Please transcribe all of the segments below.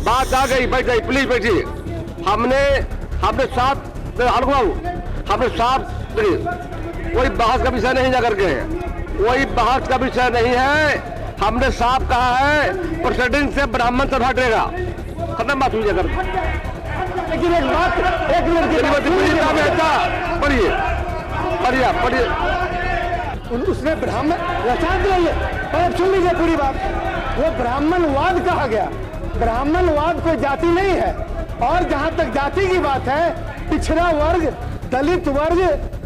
बात आ गई, बैठ गई, प्लीज बैठिए। हमने साफ हमने साफ कोई बहस का विषय नहीं जाकर के, कोई बहस का विषय नहीं है। हमने साफ कहा है प्रोसीडिंग से ब्राह्मण सभा हटेगा, खत्म बात हुई जाकर। लेकिन एक बात, एक पढ़िए उसने ब्राह्मण शांत रहिए, पर सुन लीजिए पूरी बात। वो ब्राह्मणवाद कहा गया, ब्राह्मणवाद कोई जाति नहीं है। और जहां तक जाति की बात है, पिछड़ा वर्ग, दलित वर्ग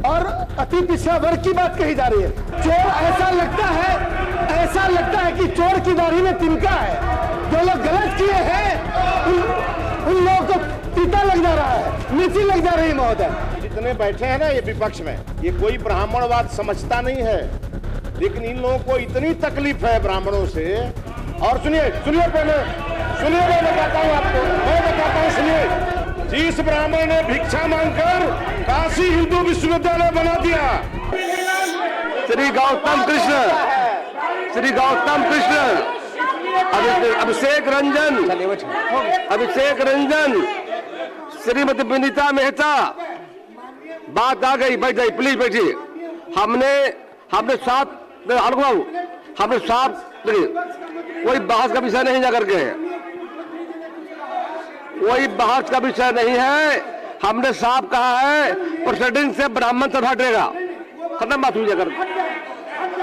और अति पिछड़ा वर्ग की बात कही जा रही है। चोर ऐसा लगता है कि चोर की दाढ़ी में तिनका है। जो लोग गलत किए हैं उन लोगों को पीता लग जा रहा है, मिर्ची लग जा रही है महोदय। जितने बैठे हैं ना ये विपक्ष में, ये कोई ब्राह्मणवाद समझता नहीं है, लेकिन इन लोगों को इतनी तकलीफ है ब्राह्मणों से। और सुनिए पहले सुनिए, मैं बताता हूँ सुनिए। जिस ब्राह्मण ने भिक्षा मांगकर काशी हिंदू विश्वविद्यालय बना दिया, श्री गौतम कृष्ण, अभिषेक रंजन, श्रीमती विनीता मेहता, बात आ गई, बैठ गई, प्लीज बैठिए। हमने साफ कोई बहस का विषय नहीं जाकर के, कोई बहस का विषय नहीं है। हमने साफ कहा है प्रोसीडिंग से ब्राह्मण सभा हटेगा, खत्म बात हुई जाकर।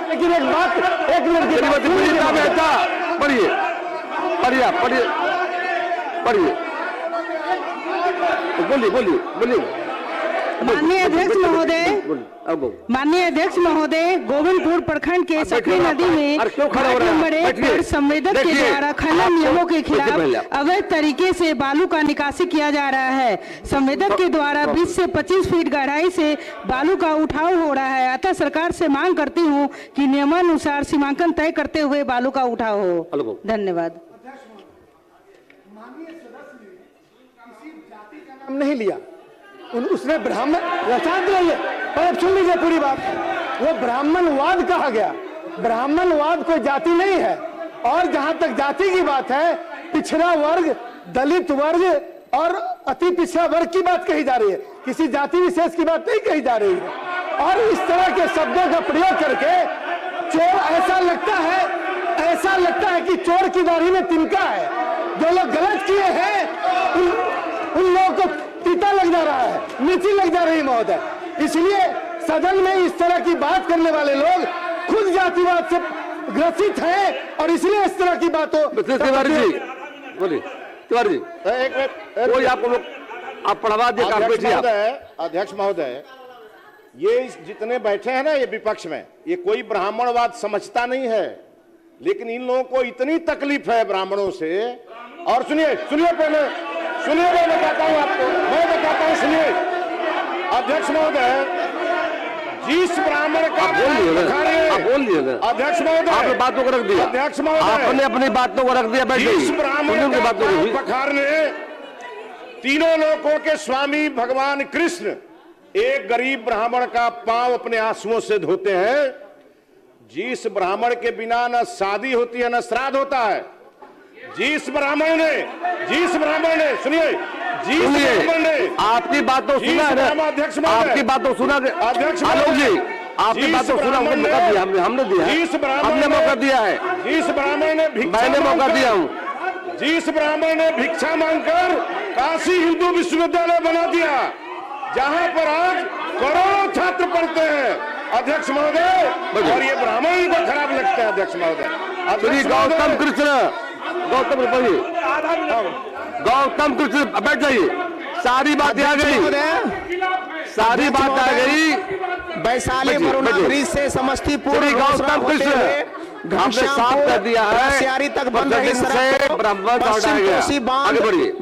लेकिन एक बात, श्रीमती विनीता मेहता, बोलिए। माननीय अध्यक्ष महोदय, गोविंदपुर प्रखंड के सकरी नदी में नंबर 1 पर संवेदक के द्वारा खनन नियमों के खिलाफ अवैध तरीके से बालू का निकासी किया जा रहा है। संवेदक के द्वारा 20 से 25 फीट गहराई से बालू का उठाव हो रहा है। अतः सरकार से मांग करती हूँ कि नियमानुसार सीमांकन तय करते हुए बालू का उठाव हो। धन्यवाद। नहीं लिया उसने ब्राह्मण, शांत रहिए, पर सुन लीजिए पूरी बात। वो ब्राह्मणवाद कहा गया, ब्राह्मणवाद कोई जाति नहीं है। और जहां तक जाति की बात है, पिछड़ा वर्ग, दलित वर्ग और अति पिछड़ा वर्ग की बात कही जा रही है, किसी जाति विशेष की बात नहीं कही जा रही है। और इस तरह के शब्दों का प्रयोग करके चोर ऐसा लगता है कि चोर की दाढ़ी में तिनका है। जो लोग गलत किए हैं उन लोगों को पीता लग जा रहा है, मिर्ची लग जा रही है महोदय। इसलिए सदन में इस तरह की बात करने वाले लोग खुद जातिवाद से ग्रसित हैं और इसलिए इस तरह की बातों। तिवारी जी कोई आप पढ़वा दिए। अध्यक्ष महोदय, ये जितने बैठे हैं ना ये विपक्ष में, ये कोई ब्राह्मणवाद समझता नहीं है, लेकिन इन लोगों को इतनी तकलीफ है ब्राह्मणों से। और सुनिए पहले मैं बताता हूँ सुनिए। अध्यक्ष महोदय, जिस ब्राह्मण का अध्यक्ष महोदय, आपने बातों को रख दिया, अध्यक्ष महोदय, आपने अपनी बातों को रख दिया। जिस ब्राह्मण का पखारने तीनों लोकों के स्वामी भगवान कृष्ण एक गरीब ब्राह्मण का पांव अपने आंसुओं से धोते हैं, जिस ब्राह्मण के बिना न शादी होती है न श्राद्ध होता है, जिस ब्राह्मण ने सुनिए, जिस ब्राह्मण ने आपकी बातों सुना है, आपकी बातों सुना, अध्यक्ष आलोक जी आपकी बातों सुना, हमने मौका दिया है, जिस ब्राह्मण ने मैंने मौका दिया हूँ। जिस ब्राह्मण ने भिक्षा मांगकर काशी हिंदू विश्वविद्यालय बना दिया, जहां पर आज करोड़ों छात्र पढ़ते हैं। अध्यक्ष महोदय, और ये ब्राह्मण को खराब लगता है। अध्यक्ष महोदय, श्री गौतम कृष्ण बैठ जाइए। सारी बातें आ गई, वैशाली वरुणा ब्रिज से समस्तीपुर गौतम कृष्ण हमने साफ कर दिया है तक बन रही सड़क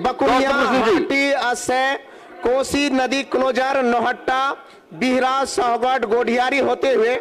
बकुलिया से कोसी नदी क्लोजर, नौहट्टा, बिहरा, सहगढ़, गोढ़ियारी होते हुए